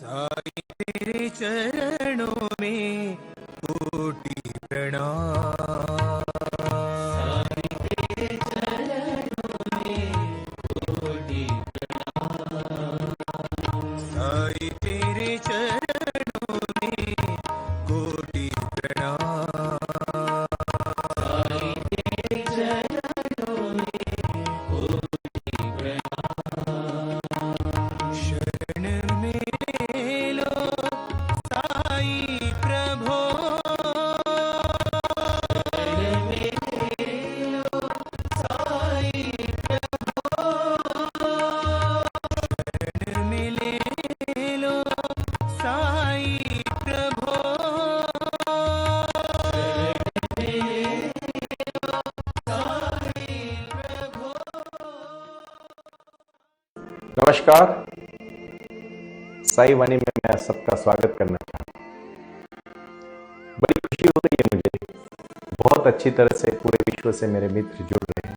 साईं तेरे चरणों में कोटि प्रणाम। साईं तेरे चरणों में कोटि प्रणाम। साईं तेरे चरणों में कोटि प्रणाम। साईं तेरे चरणों में कोटि प्रणाम। शरण में लो साईं प्रभो। शरण में लो साईं प्रभो। शरण में ले लो साईं प्रभो। शरण में लो साईं प्रभो। नमस्कार, साई वाणी में मैं सबका स्वागत करना चाहता हूँ। बड़ी खुशी हो रही है मुझे, बहुत अच्छी तरह से पूरे विश्व से मेरे मित्र जुड़ रहे हैं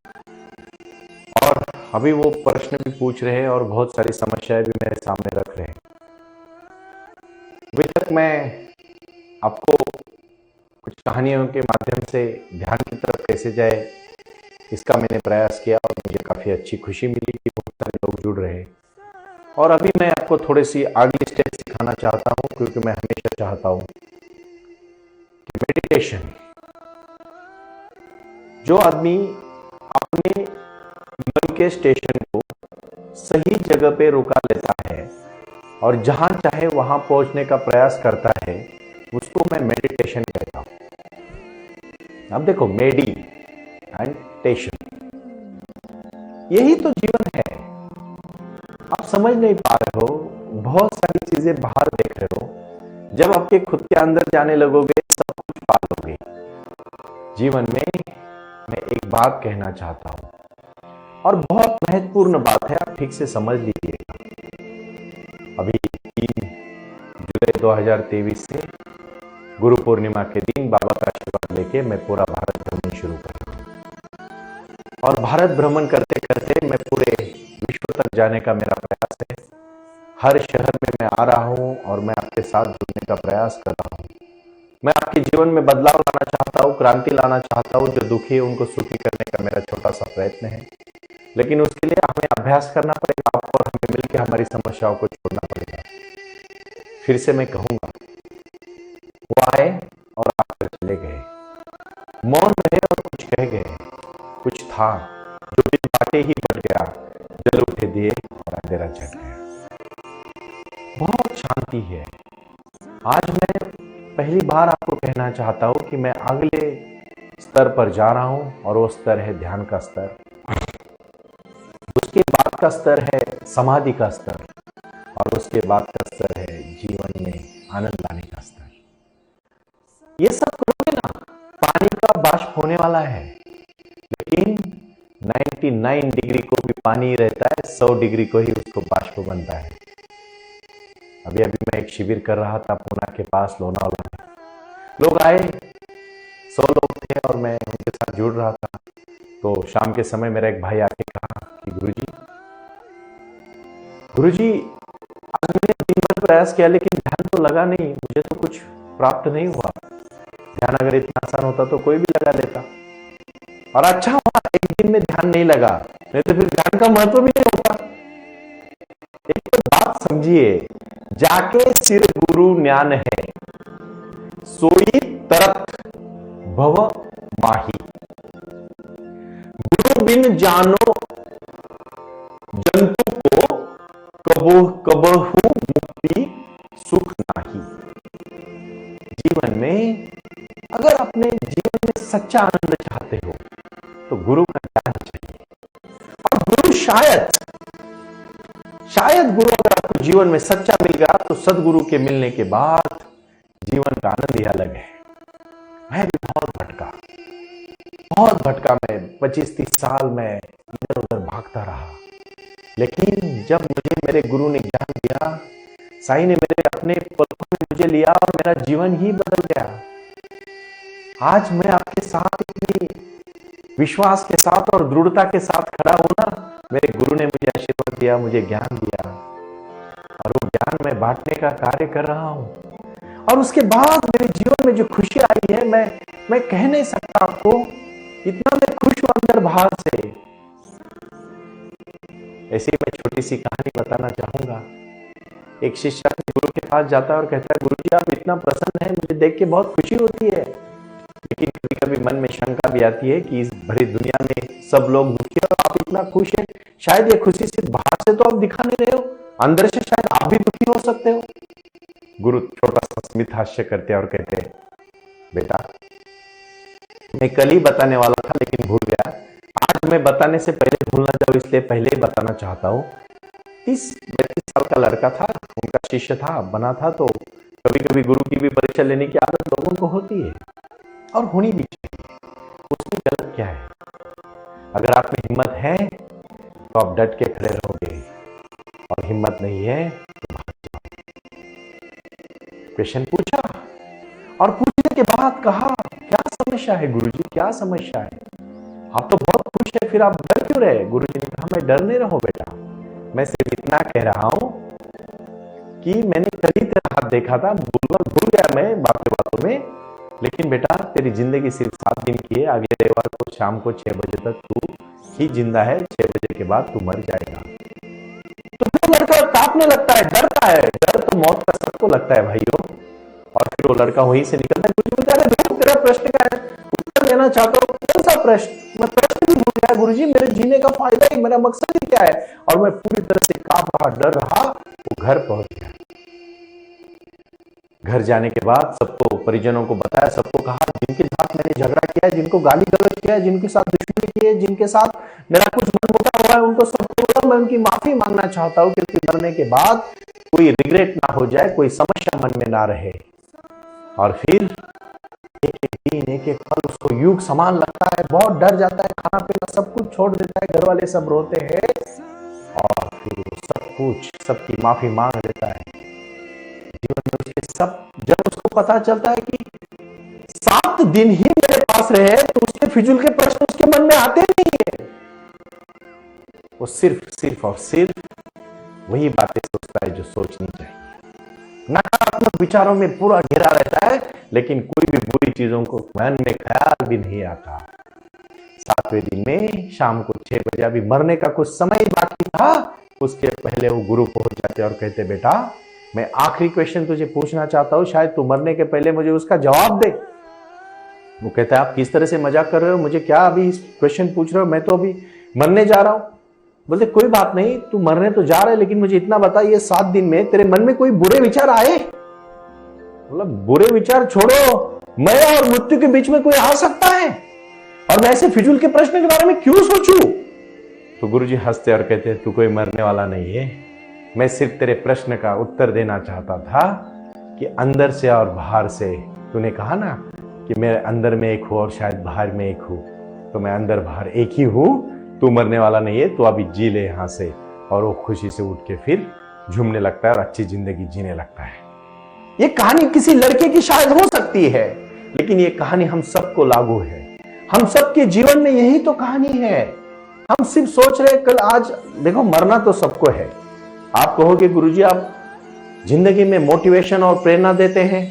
और अभी वो प्रश्न भी पूछ रहे हैं और बहुत सारी समस्याएं भी मेरे सामने रख रहे हैं। अभी तक मैं आपको कुछ कहानियों के माध्यम से ध्यान की तरफ कैसे जाए इसका मैंने प्रयास किया और मुझे काफ़ी अच्छी खुशी मिली कि बहुत सारे लोग जुड़ रहे हैं। और अभी मैं आपको थोड़ी सी आगे स्टेप सिखाना चाहता हूँ, क्योंकि मैं हमेशा चाहता हूँ कि मेडिटेशन, जो आदमी अपने मन के स्टेशन को सही जगह पे रुका लेता है और जहां चाहे वहां पहुंचने का प्रयास करता है, उसको मैं मेडिटेशन कहता हूं। अब देखो, मेडी एंड टेशन, यही तो जीवन है। आप समझ नहीं पा रहे हो, बहुत सारी चीजें बाहर देख रहे हो। जब आपके खुद के अंदर जाने लगोगे, सब कुछ पा लोगे। जीवन में मैं एक बात कहना चाहता हूं और बहुत महत्वपूर्ण बात है, आप ठीक से समझ लीजिएगा। अभी 3 जुलाई 2023 से गुरु पूर्णिमा के दिन बाबा का आशीर्वाद लेके मैं पूरा भारत भ्रमण शुरू कर रहा हूं और भारत भ्रमण करते करते मैं पूरे विश्व तक जाने का मेरा प्रयास है। हर शहर में मैं आ रहा हूं और मैं आपके साथ जुड़ने का प्रयास कर रहा हूं। मैं आपके जीवन में बदलाव लाना चाहता हूं, क्रांति लाना चाहता हूं। जो दुखी है उनको सुखी करने का मेरा छोटा सा प्रयत्न है, लेकिन उसके लिए हमें अभ्यास करना पड़ेगा और हमें मिलकर हमारी समस्याओं को छोड़ना पड़ेगा। फिर से मैं कहूंगा, वो आए और आकर चले गए, मौन रहे और कुछ कह गए। कुछ था जो बिन बाटे ही बढ़ गया, जल उठे दिए और अंधेरा चढ़ गया। बहुत शांति है। आज मैं पहली बार आपको कहना चाहता हूं कि मैं अगले स्तर पर जा रहा हूं और वो स्तर है ध्यान का स्तर। उसके बाद का स्तर है समाधि का स्तर और उसके बाद का स्तर है जीवन में आनंद लाने का स्तर। ये सब करोगे ना, पानी का वाष्प होने वाला है, लेकिन 99 डिग्री को भी पानी रहता है, 100 डिग्री को ही उसको वाष्प बनता है। अभी मैं एक शिविर कर रहा था पुणे के पास लोनावाला में। लोग आए, 100 लोग थे और मैं उनके साथ जुड़ रहा था। तो शाम के समय मेरा एक भाई आके कहा कि गुरुजी, आज मैंने दिन भर प्रयास किया लेकिन ध्यान तो लगा नहीं, मुझे तो कुछ प्राप्त नहीं हुआ। ध्यान अगर इतना आसान होता तो कोई भी लगा लेता। और अच्छा हुआ एक दिन में ध्यान नहीं लगा, नहीं तो फिर ध्यान का महत्व भी नहीं होता। एक तो बात समझिए, जाके सिर गुरु ज्ञान है, सोई तरत भव माही। गुरु बिन जानो जंतु को, कबहु मुक्ति सुख नाही। जीवन में अगर अपने जीवन में सच्चा आनंद चाहते हो तो गुरु का ज्ञान चाहिए। और गुरु शायद गुरु अगर आपको जीवन में सच्चा मिल गया तो सदगुरु के मिलने के बाद जीवन का आनंद ही अलग है। मैं भी बहुत भटका। मैं 25-30 साल में इधर उधर भागता रहा, लेकिन जब मुझे मेरे गुरु ने ज्ञान दिया, साईं ने मेरे अपने पलकों में मुझे लिया और मेरा जीवन ही बदल गया। आज मैं आपके साथ इतनी विश्वास के साथ और दृढ़ता के साथ खड़ा होना, मेरे गुरु ने मुझे आशीर्वाद दिया, मुझे ज्ञान दिया और वो ज्ञान मैं बांटने का कार्य कर रहा हूं, और उसके बाद मेरे जीवन में जो खुशी आई है, मैं कह नहीं सकता आपको, इतना मैं खुश हूं अंदर बाहर से। ऐसी मैं छोटी सी कहानी बताना चाहूंगा। एक शिष्य गुरु के पास जाता है और कहता है, गुरु जी आप इतना प्रसन्न है, मुझे देख के बहुत खुशी होती है, लेकिन कभी कभी मन में शंका भी आती है कि इस भरी दुनिया में सब लोग दुखी हैं और आप इतना खुश हैं। शायद ये खुशी सिर्फ बाहर से तो आप दिखा नहीं रहे हो, अंदर से शायद आप भी दुखी हो सकते हो। गुरु छोटा सा स्मित हास्य करते हैं और कहते हैं, बेटा मैं कल ही बताने वाला था लेकिन भूल गया, आज मैं बताने से पहले भूल ना जाऊं इसलिए पहले ही बताना चाहता हूं। 30-32 साल का लड़का था, उनका शिष्य था, बना था, तो कभी कभी गुरु की भी परीक्षा लेने की आदत लोगों को होती है और होनी भी चाहिए। उसमें गलत क्या है? अगर आप में हिम्मत है तो आप डट के खड़े रहोगे, और हिम्मत नहीं है तो भाग जाओ। क्वेश्चन पूछा और पूछने के बाद कहा, क्या समस्या है गुरुजी, क्या समस्या है? आप तो बहुत खुश है, फिर आप डर क्यों रहे? गुरुजी ने कहा, मैं डर नहीं रहो बेटा, मैं सिर्फ इतना कह रहा हूं कि मैंने कभी तेरा हाथ देखा था, भूल गया मैं बातों में, लेकिन बेटा तेरी जिंदगी सिर्फ 7 दिन की है, अगले रविवार को शाम को 6 बजे तक तू ही जिंदा है, 6 बजे के बाद तू मर जाएगा। तो फिर लड़का कांपने लगता है, डरता है, डर तो मौत का सबको लगता है भाइयों। और फिर वो लड़का वहीं से निकलता है। गुरुजी बोलते हैं, तेरा प्रश्न क्या है? उत्तर देना चाहता हूँ। कौन सा प्रश्न? मैं प्रश्न भी भूल गया गुरुजी, मेरे जीने का फायदा ही, मेरा मकसद ही क्या है? और मैं पूरी तरह से कांप रहा, डर रहा। वो घर पहुंच गया। घर जाने के बाद सबको, परिजनों को बताया, सबको कहा जिनके साथ मैंने झगड़ा किया है, जिनको गाली गलौज किया है, जिनके साथ दुश्मनी की है, जिनके साथ मेरा कुछ मनमुटाव हुआ है, उनको सबको बोला मैं उनकी माफी मांगना चाहता हूं, क्योंकि मरने के बाद कोई रिग्रेट ना हो जाए, कोई समस्या मन में ना रहे। और फिर एक दिन एक पल उसको युग समान लगता है, बहुत डर जाता है, खाना पीना सब कुछ छोड़ देता है, घर वाले सब रोते हैं, और फिर सब कुछ, सबकी माफी मांग लेता है। जीवन में उसके सब, जब उसको पता चलता है कि 7 दिन ही मेरे पास रहे, तो उसके फिजूल के प्रश्न उसके मन में आते नहीं है। वो सिर्फ और सिर्फ वही बातें सोचता है जो सोचनी चाहिए। नकारात्मक विचारों में पूरा घिरा रहता है, लेकिन कोई भी बुरी चीजों को मन में ख्याल भी नहीं आता। 7वें दिन में शाम को 6 बजे, अभी मरने का कुछ समय ही बाकी था, उसके पहले वो गुरु पहुंच जाते और कहते, बेटा मैं आखिरी क्वेश्चन तुझे पूछना चाहता हूं, शायद तू मरने के पहले मुझे उसका जवाब दे। वो कहता है, आप किस तरह से मजाक कर रहे हो, मुझे क्या अभी क्वेश्चन पूछ रहे हो, मैं तो अभी मरने जा रहा हूं। बोलते, कोई बात नहीं, तू मरने तो जा रहा है, लेकिन मुझे इतना बता, ये 7 दिन में तेरे मन में कोई बुरे विचार आए? मतलब बुरे विचार छोड़ो, मैं और मृत्यु के बीच में कोई आ सकता है, और मैं ऐसे फिजूल के प्रश्न के बारे में क्यों सोचूं? तो गुरुजी हंसते और कहते, तू कोई मरने वाला नहीं है, मैं सिर्फ तेरे प्रश्न का उत्तर देना चाहता था कि अंदर से और बाहर से, तूने कहा ना कि मैं अंदर में एक हूं और शायद बाहर में एक हूं, तो मैं अंदर बाहर एक ही हूं, तू मरने वाला नहीं है, तो अभी जी ले यहां से। और वो खुशी से उठ के फिर झूमने लगता है और अच्छी जिंदगी जीने लगता है। ये कहानी किसी लड़के की शायद हो सकती है, लेकिन ये कहानी हम सबको लागू है। हम सबके जीवन में यही तो कहानी है। हम सिर्फ सोच रहे कल आज, देखो मरना तो सबको है। आप कहोगे गुरुजी आप जिंदगी में मोटिवेशन और प्रेरणा देते हैं,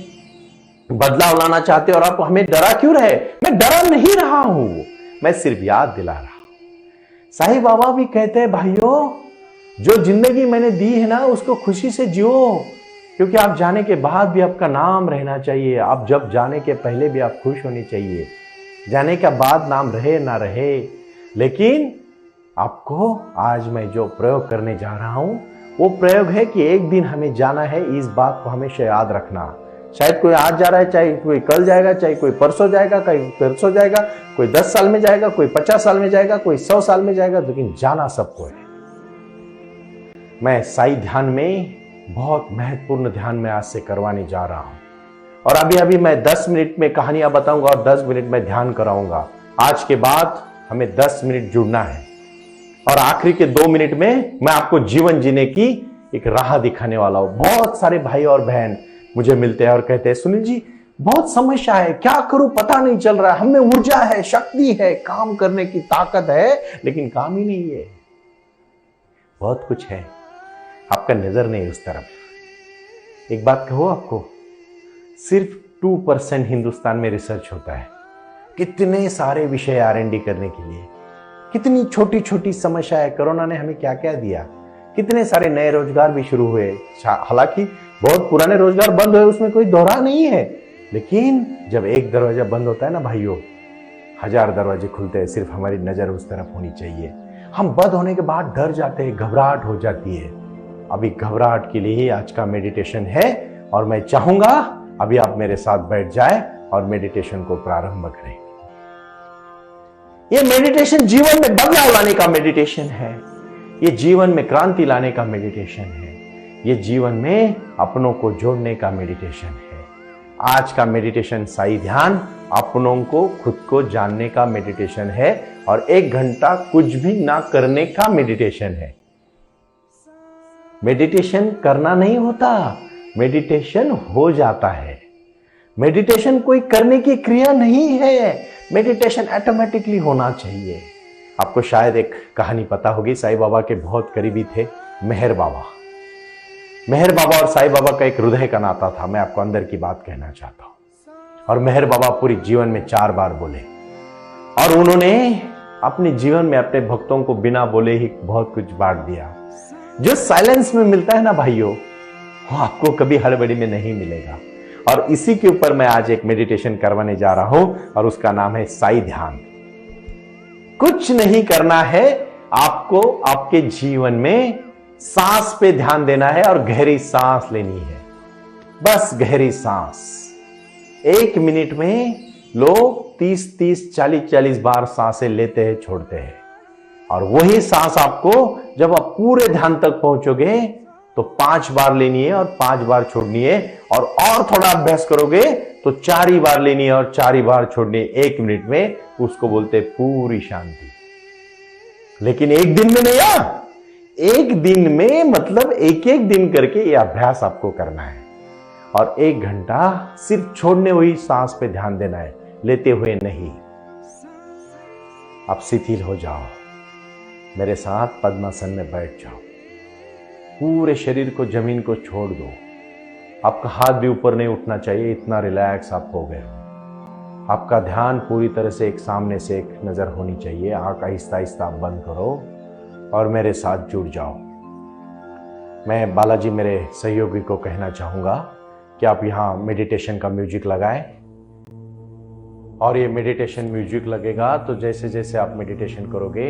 बदलाव लाना चाहते हो, और आप हमें डरा क्यों रहे? मैं डरा नहीं रहा हूं, मैं सिर्फ याद दिला रहा हूं। साईं बाबा भी कहते हैं, भाइयों जो जिंदगी मैंने दी है ना, उसको खुशी से जियो, क्योंकि आप जाने के बाद भी आपका नाम रहना चाहिए। आप जब जाने के पहले भी आप खुश होनी चाहिए, जाने के बाद नाम रहे ना रहे। लेकिन आपको आज मैं जो प्रयोग करने जा रहा हूं, वो प्रयोग है कि एक दिन हमें जाना है, इस बात को हमेशा याद रखना। शायद कोई आज जा रहा है, चाहे कोई कल जाएगा, चाहे कोई परसों जाएगा, कोई परसों जाएगा, कोई 10 साल में जाएगा, कोई 50 साल में जाएगा, कोई 100 साल में जाएगा, लेकिन जाना सबको है। मैं साई ध्यान में बहुत महत्वपूर्ण ध्यान में आज से करवाने जा रहा हूं, और अभी अभी मैं 10 मिनट में कहानियां बताऊंगा और 10 मिनट में ध्यान कराऊंगा। आज के बाद हमें 10 मिनट जुड़ना है, और आखिरी के 2 मिनट में मैं आपको जीवन जीने की एक राह दिखाने वाला हूं। बहुत सारे भाई और बहन मुझे मिलते हैं और कहते हैं, सुनील जी बहुत समस्या है, क्या करूं पता नहीं चल रहा है, हमें ऊर्जा है, शक्ति है, काम करने की ताकत है, लेकिन काम ही नहीं है। बहुत कुछ है, आपका नजर नहीं उस तरफ। एक बात कहूं आपको, सिर्फ 2% हिंदुस्तान में रिसर्च होता है। कितने सारे विषय R&D करने के लिए, कितनी छोटी छोटी समस्या है। कोरोना ने हमें क्या क्या दिया, कितने सारे नए रोजगार भी शुरू हुए। हालांकि बहुत पुराने रोजगार बंद हुए, उसमें कोई दोहरा नहीं है, लेकिन जब एक दरवाजा बंद होता है ना भाइयों, 1000 दरवाजे खुलते हैं। सिर्फ हमारी नजर उस तरफ होनी चाहिए। हम बंद होने के बाद डर जाते हैं, घबराहट हो जाती है। अभी घबराहट के लिए ही आज का मेडिटेशन है, और मैं चाहूंगा अभी आप मेरे साथ बैठ जाए और मेडिटेशन को प्रारंभ करें। यह मेडिटेशन जीवन में बदलाव लाने का मेडिटेशन है। यह जीवन में क्रांति लाने का मेडिटेशन है। यह जीवन में अपनों को जोड़ने का मेडिटेशन है। आज का मेडिटेशन साई ध्यान अपनों को, खुद को जानने का मेडिटेशन है, और 1 घंटा कुछ भी ना करने का मेडिटेशन है। मेडिटेशन करना नहीं होता, मेडिटेशन हो जाता है। मेडिटेशन कोई करने की क्रिया नहीं है, मेडिटेशन ऑटोमेटिकली होना चाहिए। आपको शायद एक कहानी पता होगी, साईं बाबा के बहुत करीबी थे मेहर बाबा। मेहर बाबा और साईं बाबा का एक हृदय का नाता था। मैं आपको अंदर की बात कहना चाहता हूं। और मेहर बाबा पूरी जीवन में 4 बार बोले, और उन्होंने अपने जीवन में अपने भक्तों को बिना बोले ही बहुत कुछ बांट दिया। जो साइलेंस में मिलता है ना भाइयों, वो आपको कभी हड़बड़ी में नहीं मिलेगा। और इसी के ऊपर मैं आज एक मेडिटेशन करवाने जा रहा हूं, और उसका नाम है साई ध्यान। कुछ नहीं करना है आपको, आपके जीवन में सांस पे ध्यान देना है और गहरी सांस लेनी है। बस गहरी सांस। 1 मिनट में लोग 30-30, 40-40 बार सांसें लेते हैं, छोड़ते हैं। और वही सांस आपको जब आप पूरे ध्यान तक पहुंचोगे तो 5 बार लेनी है और 5 बार छोड़नी है। और थोड़ा अभ्यास करोगे तो 4 ही बार लेनी है और 4 ही बार छोड़नी है 1 मिनट में। उसको बोलते हैं पूरी शांति। लेकिन एक दिन में नहीं, एक दिन में मतलब एक दिन करके ये अभ्यास आपको करना है। और 1 घंटा सिर्फ छोड़ने हुई सांस पे ध्यान देना है, लेते हुए नहीं। आप शिथिल हो जाओ, मेरे साथ पद्मासन में बैठ जाओ। पूरे शरीर को, जमीन को छोड़ दो। आपका हाथ भी ऊपर नहीं उठना चाहिए, इतना रिलैक्स आप हो गए। आपका ध्यान पूरी तरह से एक सामने से एक नजर होनी चाहिए। आंख आहिस्ता आहिस्ता बंद करो और मेरे साथ जुड़ जाओ। मैं बालाजी मेरे सहयोगी को कहना चाहूंगा कि आप यहां मेडिटेशन का म्यूजिक लगाएं। और ये मेडिटेशन म्यूजिक लगेगा तो जैसे जैसे आप मेडिटेशन करोगे,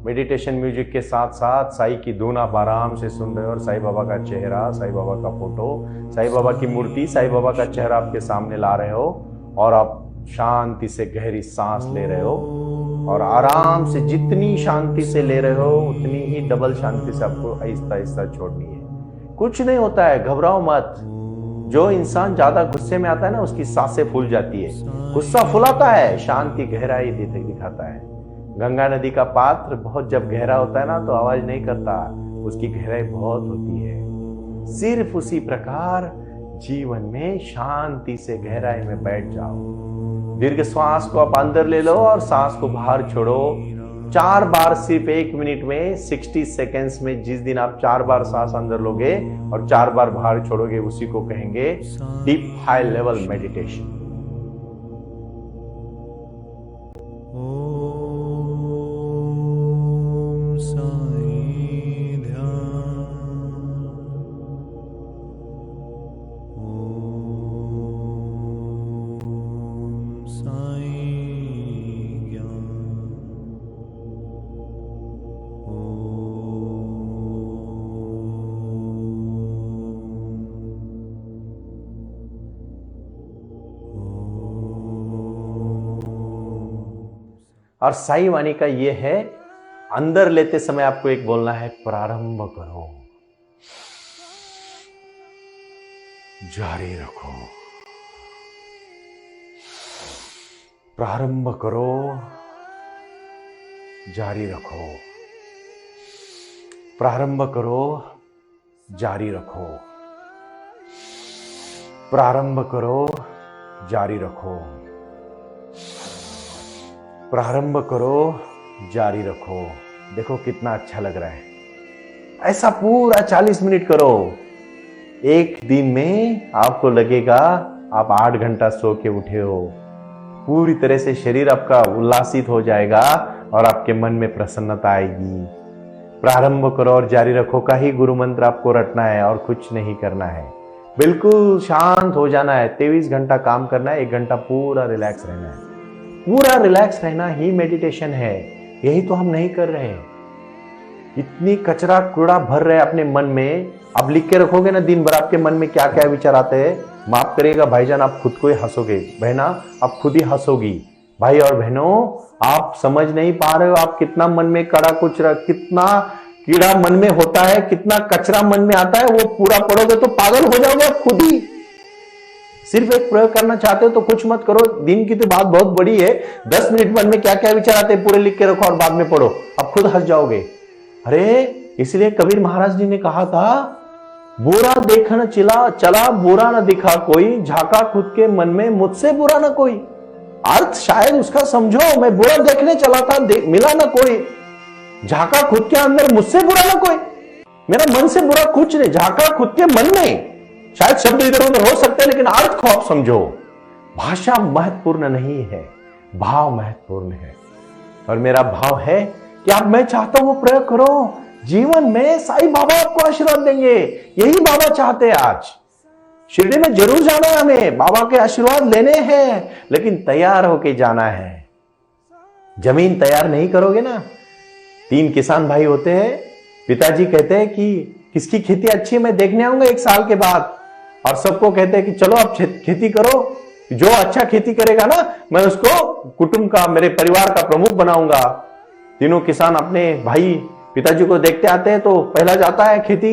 मेडिटेशन म्यूजिक के साथ साथ साई की धुन आप आराम से सुन रहे हो। और साईं बाबा का चेहरा, साईं बाबा का फोटो, साईं बाबा की मूर्ति, साईं बाबा का चेहरा आपके सामने ला रहे हो। और आप शांति से गहरी सांस ले रहे हो, और आराम से जितनी शांति से ले रहे हो उतनी ही डबल शांति से आपको आहिस्ता आहिस्ता छोड़नी है। कुछ नहीं होता है, घबराओ मत। जो इंसान ज्यादा गुस्से में आता है ना, उसकी सांसें फूल जाती है। गुस्सा फुलाता है, शांति गहराई दिखाता है। गंगा नदी का पात्र बहुत जब गहरा होता है ना तो आवाज नहीं करता, उसकी गहराई बहुत होती है। सिर्फ उसी प्रकार जीवन में शांति से गहराई में बैठ जाओ। दीर्घ श्वास को आप अंदर ले लो और सांस को बाहर छोड़ो। 4 बार सिर्फ 1 मिनट में, 60 सेकेंड्स में। जिस दिन आप 4 बार सांस अंदर लोगे और 4 बार बाहर छोड़ोगे, उसी को कहेंगे डीप हाई लेवल मेडिटेशन। और साई वाणी का ये है, अंदर लेते समय आपको एक बोलना है, प्रारंभ करो, जारी रखो। प्रारंभ करो, जारी रखो। प्रारंभ करो, जारी रखो। प्रारंभ करो, जारी रखो। प्रारंभ करो, जारी रखो। देखो कितना अच्छा लग रहा है। ऐसा पूरा 40 मिनट करो। एक दिन में आपको लगेगा आप 8 घंटा सो के उठे हो। पूरी तरह से शरीर आपका उल्लासित हो जाएगा और आपके मन में प्रसन्नता आएगी। प्रारंभ करो और जारी रखो का ही गुरु मंत्र आपको रटना है और कुछ नहीं करना है। बिल्कुल शांत हो जाना है। 23 घंटा काम करना है, 1 घंटा पूरा रिलैक्स रहना है। पूरा रिलैक्स रहना ही मेडिटेशन है। यही तो हम नहीं कर रहे हैं। इतनी कचरा कूड़ा भर रहे अपने मन में। अब लिख के रखोगे ना दिन भर आपके मन में क्या क्या विचार आते हैं, माफ करिएगा भाईजान, आप खुद को ही हंसोगे, बहना आप खुद ही हंसोगी। भाई और बहनों, आप समझ नहीं पा रहे हो आप कितना मन में कड़ा कुचरा, कितना कीड़ा मन में होता है, कितना कचरा मन में आता है। वो पूरा पढ़ोगे तो पागल हो जाओगे आप खुद ही। सिर्फ एक प्रयोग करना चाहते हो तो कुछ मत करो। दिन की तो बात बहुत बड़ी है। 10 मिनट मन में क्या क्या विचार आते हैं पूरे लिख के रखो और बाद में पढ़ो, आप खुद हंस जाओगे। अरे इसलिए कबीर महाराज जी ने कहा था, बुरा देखना चला बुरा न दिखा कोई, झाका खुद के मन में मुझसे बुरा ना कोई। अर्थ शायद उसका समझो, मैं बुरा देखने चला था, मिला ना कोई, झाका खुद के अंदर मुझसे बुरा ना कोई। मेरा मन से बुरा कुछ नहीं, झाका खुद के मन में। शायद शब्द इधर उधर हो सकते हैं लेकिन अर्थ को आप समझो। भाषा महत्वपूर्ण नहीं है, भाव महत्वपूर्ण है। और मेरा भाव है कि आप, मैं चाहता हूं वो प्रयोग करो जीवन में। साईं बाबा आपको आशीर्वाद देंगे, यही बाबा चाहते हैं। आज शिरडी में जरूर जाना है हमें, बाबा के आशीर्वाद लेने हैं, लेकिन तैयार होके जाना है। जमीन तैयार नहीं करोगे ना। 3 किसान भाई होते हैं। पिताजी कहते हैं कि किसकी खेती अच्छी है मैं देखने आऊंगा 1 साल के बाद, और सबको कहते हैं कि चलो आप खेती करो, जो अच्छा खेती करेगा ना मैं उसको कुटुंब का, मेरे परिवार का प्रमुख बनाऊंगा। तीनों किसान अपने भाई पिताजी को देखते आते हैं, तो पहला जाता है खेती,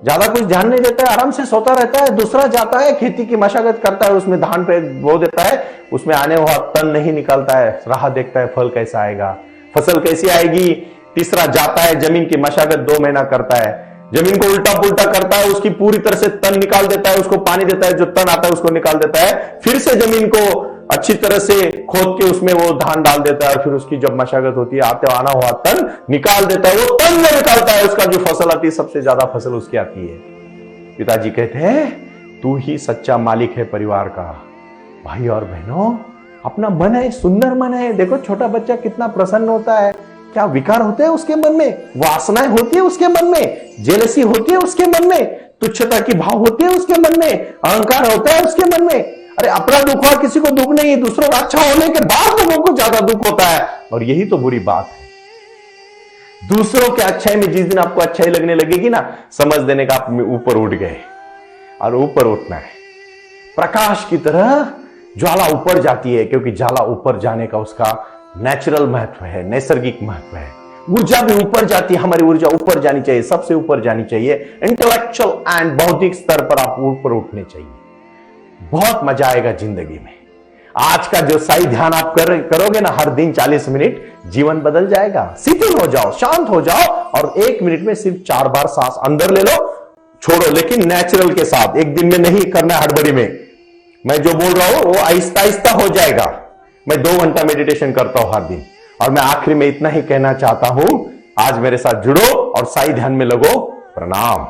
ज्यादा कुछ ध्यान नहीं देता है, आराम से सोता रहता है। दूसरा जाता है खेती की मशागत करता है, उसमें धान पे बो देता है, उसमें आने हुआ तन नहीं निकालता है, राह देखता है फल कैसा आएगा, फसल कैसी आएगी। तीसरा जाता है जमीन की मशागत 2 महीना करता है, जमीन को उल्टा पुल्टा करता है, उसकी पूरी तरह से तन निकाल देता है, उसको पानी देता है, जो तन आता है उसको निकाल देता है, फिर से जमीन को अच्छी तरह से खोद के उसमें वो धान डाल देता है, और फिर उसकी जब मशागत होती है आते आना हुआ तन निकाल देता है। वो तन में निकालता है, उसका जो फसल आती है सबसे ज्यादा फसल उसकी आती है। पिताजी कहते हैं तू ही सच्चा मालिक है परिवार का। भाई और बहनों, अपना मन है, सुंदर मन है। देखो छोटा बच्चा कितना प्रसन्न होता है। क्या विकार होते हैं उसके मन में, वासनाएं होती है उसके मन में, जेलसी होती है उसके मन में, तुच्छता की भाव होती है उसके मन में, अहंकार होता है उसके मन में। अरे अपना दुख हुआ किसी को दुख नहीं है, दूसरों का अच्छा होने के बाद लोगों को ज्यादा दुख होता है, और यही तो बुरी बात है। दूसरों के अच्छाई में जिस दिन आपको अच्छाई लगने लगेगी ना, समझ देने का आप ऊपर उठ गए। और ऊपर उठना है, प्रकाश की तरह ज्वाला ऊपर जाती है, क्योंकि ज्वाला ऊपर जाने का उसका नेचुरल महत्व है, नैसर्गिक महत्व है। ऊर्जा भी ऊपर जाती है, हमारी ऊर्जा ऊपर जानी चाहिए, सबसे ऊपर जानी चाहिए। इंटेलेक्चुअल एंड बौद्धिक स्तर पर आप ऊपर उठने चाहिए। बहुत मजा आएगा जिंदगी में। आज का जो साई ध्यान आप करोगे ना हर दिन 40 मिनट, जीवन बदल जाएगा। शिथिल हो जाओ, शांत हो जाओ, और 1 मिनट में सिर्फ 4 बार सांस अंदर ले लो, छोड़ो, लेकिन नेचुरल के साथ। एक दिन में नहीं करना, हड़बड़ी में। मैं जो बोल रहा हूं वो आहिस्ता आहिस्ता हो जाएगा। मैं 2 घंटा मेडिटेशन करता हूं हर दिन, और मैं आखिरी में इतना ही कहना चाहता हूं, आज मेरे साथ जुड़ो और साई ध्यान में लगो। प्रणाम।